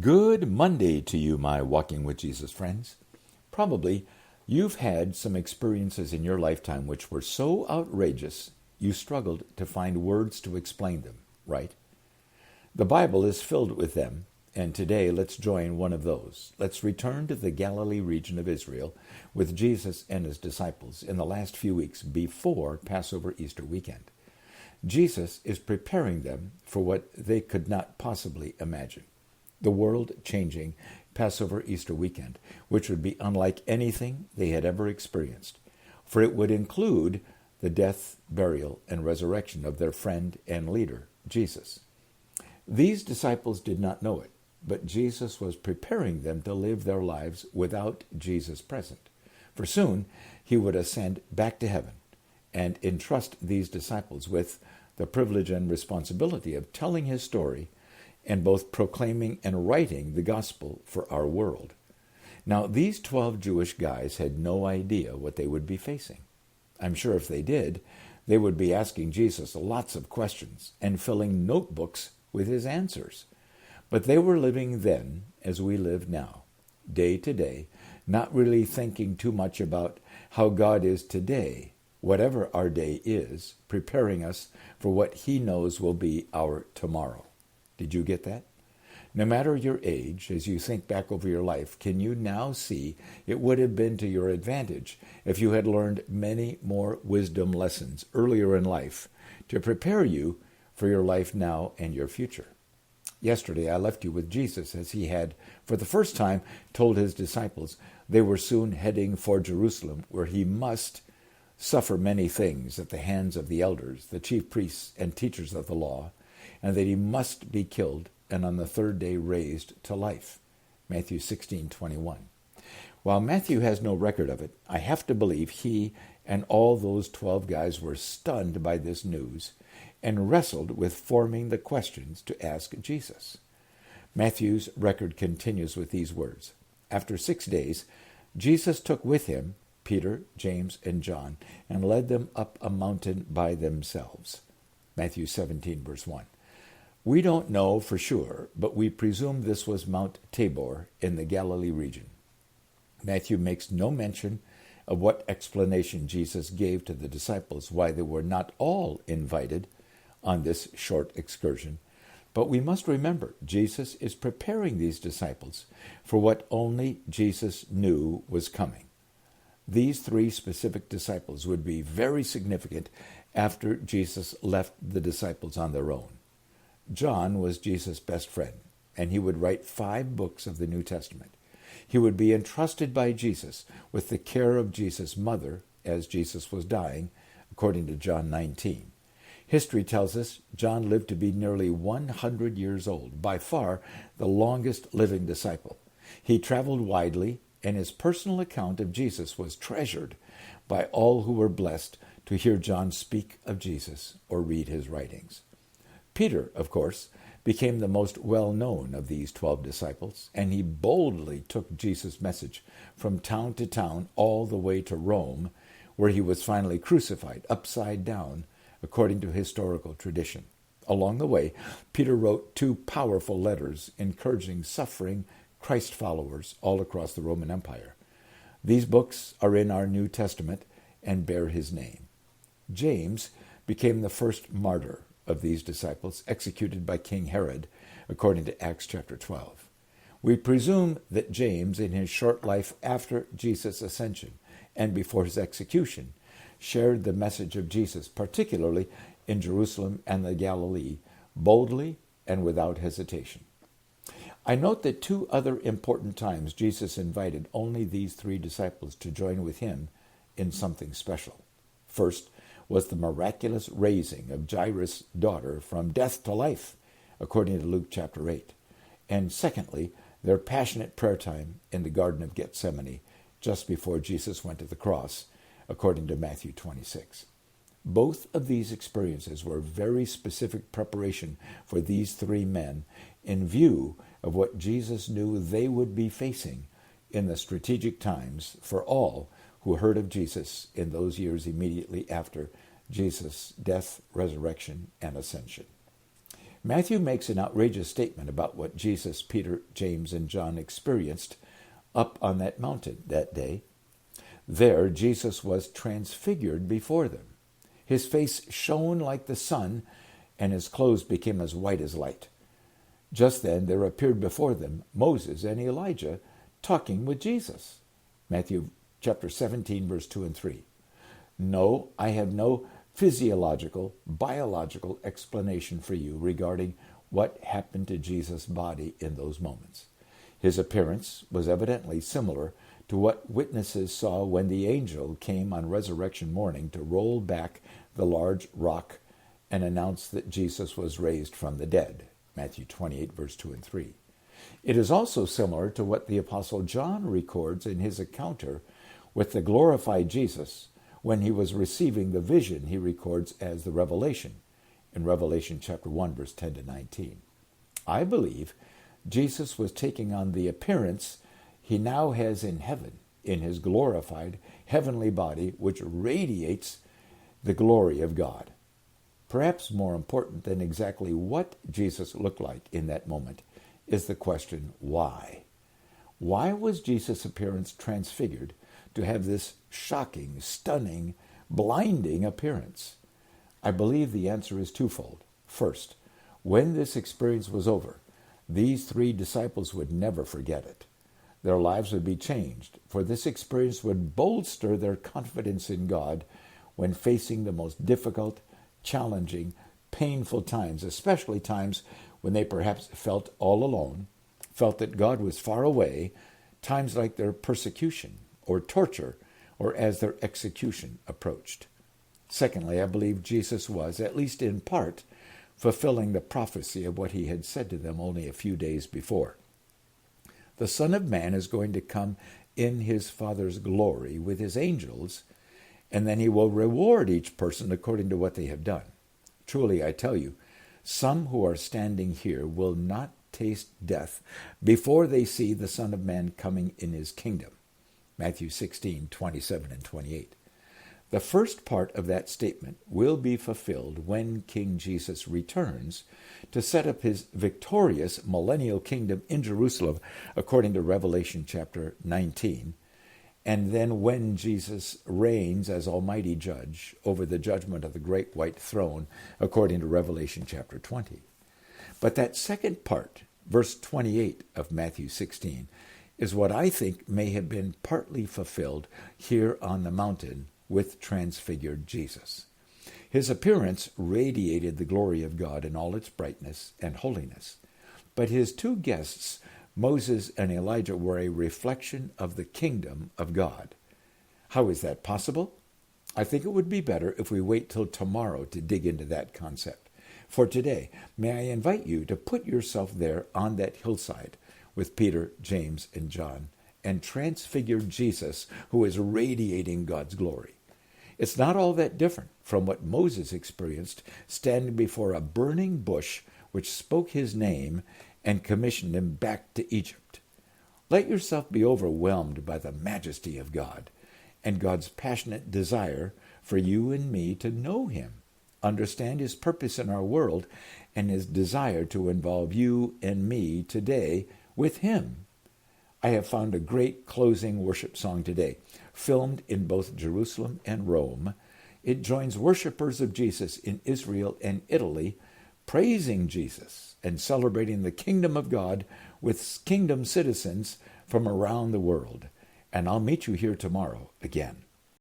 Good Monday to you, my Walking with Jesus friends. Probably you've had some experiences in your lifetime which were so outrageous you struggled to find words to explain them, right? The Bible is filled with them, and today let's join one of those. Let's return to the Galilee region of Israel with Jesus and his disciples in the last few weeks before Passover Easter weekend. Jesus is preparing them for what they could not possibly imagine. The world-changing Passover Easter weekend, which would be unlike anything they had ever experienced, for it would include the death, burial, and resurrection of their friend and leader, Jesus. These disciples did not know it, but Jesus was preparing them to live their lives without Jesus present, for soon he would ascend back to heaven and entrust these disciples with the privilege and responsibility of telling his story and both proclaiming and writing the gospel for our world. Now, these 12 Jewish guys had no idea what they would be facing. I'm sure if they did, they would be asking Jesus lots of questions and filling notebooks with his answers. But they were living then as we live now, day to day, not really thinking too much about how God is today, whatever our day is, preparing us for what he knows will be our tomorrow. Did you get that? No matter your age, as you think back over your life, can you now see it would have been to your advantage if you had learned many more wisdom lessons earlier in life to prepare you for your life now and your future? Yesterday, I left you with Jesus as he had, for the first time, told his disciples they were soon heading for Jerusalem, where he must suffer many things at the hands of the elders, the chief priests, and teachers of the law, and that he must be killed and on the third day raised to life. Matthew 16:21. While Matthew has no record of it, I have to believe he and all those 12 guys were stunned by this news and wrestled with forming the questions to ask Jesus. Matthew's record continues with these words. After 6 days, Jesus took with him Peter, James, and John, and led them up a mountain by themselves. Matthew 17, verse 1. We don't know for sure, but we presume this was Mount Tabor in the Galilee region. Matthew makes no mention of what explanation Jesus gave to the disciples why they were not all invited on this short excursion. But we must remember, Jesus is preparing these disciples for what only Jesus knew was coming. These 3 specific disciples would be very significant after Jesus left the disciples on their own. John was Jesus' best friend, and he would write 5 books of the New Testament. He would be entrusted by Jesus with the care of Jesus' mother as Jesus was dying, according to John 19. History tells us John lived to be nearly 100 years old, by far the longest living disciple. He traveled widely, and his personal account of Jesus was treasured by all who were blessed to hear John speak of Jesus or read his writings. Peter, of course, became the most well-known of these 12 disciples, and he boldly took Jesus' message from town to town all the way to Rome, where he was finally crucified upside down, according to historical tradition. Along the way, Peter wrote 2 powerful letters encouraging suffering Christ followers all across the Roman Empire. These books are in our New Testament and bear his name. James became the first martyr of these disciples, executed by King Herod, according to Acts chapter 12. We presume that James, in his short life after Jesus' ascension and before his execution, shared the message of Jesus, particularly in Jerusalem and the Galilee, boldly and without hesitation. I note that 2 other important times Jesus invited only these 3 disciples to join with him in something special. First was the miraculous raising of Jairus' daughter from death to life, according to Luke chapter 8. And secondly, their passionate prayer time in the Garden of Gethsemane, just before Jesus went to the cross, according to Matthew 26. Both of these experiences were very specific preparation for these 3 men in view of what Jesus knew they would be facing in the strategic times for all who heard of Jesus in those years immediately after Jesus' death, resurrection, and ascension. Matthew makes an outrageous statement about what Jesus, Peter, James, and John experienced up on that mountain that day. There, Jesus was transfigured before them. His face shone like the sun, and his clothes became as white as light. Just then there appeared before them Moses and Elijah talking with Jesus. Matthew chapter 17, verse 2 and 3. No, I have no physiological, biological explanation for you regarding what happened to Jesus' body in those moments. His appearance was evidently similar to what witnesses saw when the angel came on resurrection morning to roll back the large rock and announce that Jesus was raised from the dead. Matthew 28, verse 2 and 3. It is also similar to what the Apostle John records in his encounter with the glorified Jesus when he was receiving the vision he records as the revelation in Revelation chapter 1, verse 10 to 19. I believe Jesus was taking on the appearance he now has in heaven, in his glorified heavenly body, which radiates the glory of God. Perhaps more important than exactly what Jesus looked like in that moment is the question, why? Why was Jesus' appearance transfigured to have this shocking, stunning, blinding appearance? I believe the answer is twofold. First, when this experience was over, these three disciples would never forget it. Their lives would be changed, for this experience would bolster their confidence in God when facing the most difficult, challenging, painful times, especially times when they perhaps felt all alone, felt that God was far away, times like their persecution or torture, or as their execution approached. Secondly, I believe Jesus was, at least in part, fulfilling the prophecy of what he had said to them only a few days before. The Son of Man is going to come in his Father's glory with his angels, and then he will reward each person according to what they have done. Truly, I tell you, some who are standing here will not taste death before they see the Son of Man coming in his kingdom. Matthew 16, 27 and 28. The first part of that statement will be fulfilled when King Jesus returns to set up his victorious millennial kingdom in Jerusalem, according to Revelation chapter 19, and then when Jesus reigns as Almighty Judge over the judgment of the great white throne, according to Revelation chapter 20. But that second part, verse 28 of Matthew 16, is what I think may have been partly fulfilled here on the mountain with transfigured Jesus. His appearance radiated the glory of God in all its brightness and holiness. But his two guests, Moses and Elijah, were a reflection of the kingdom of God. How is that possible? I think it would be better if we wait till tomorrow to dig into that concept. For today, may I invite you to put yourself there on that hillside with Peter, James, and John, and transfigured Jesus, who is radiating God's glory. It's not all that different from what Moses experienced standing before a burning bush which spoke his name and commissioned him back to Egypt. Let yourself be overwhelmed by the majesty of God and God's passionate desire for you and me to know him, understand his purpose in our world, and his desire to involve you and me today with him. I have found a great closing worship song today, filmed in both Jerusalem and Rome. It joins worshipers of Jesus in Israel and Italy, praising Jesus and celebrating the kingdom of God with kingdom citizens from around the world. And I'll meet you here tomorrow again.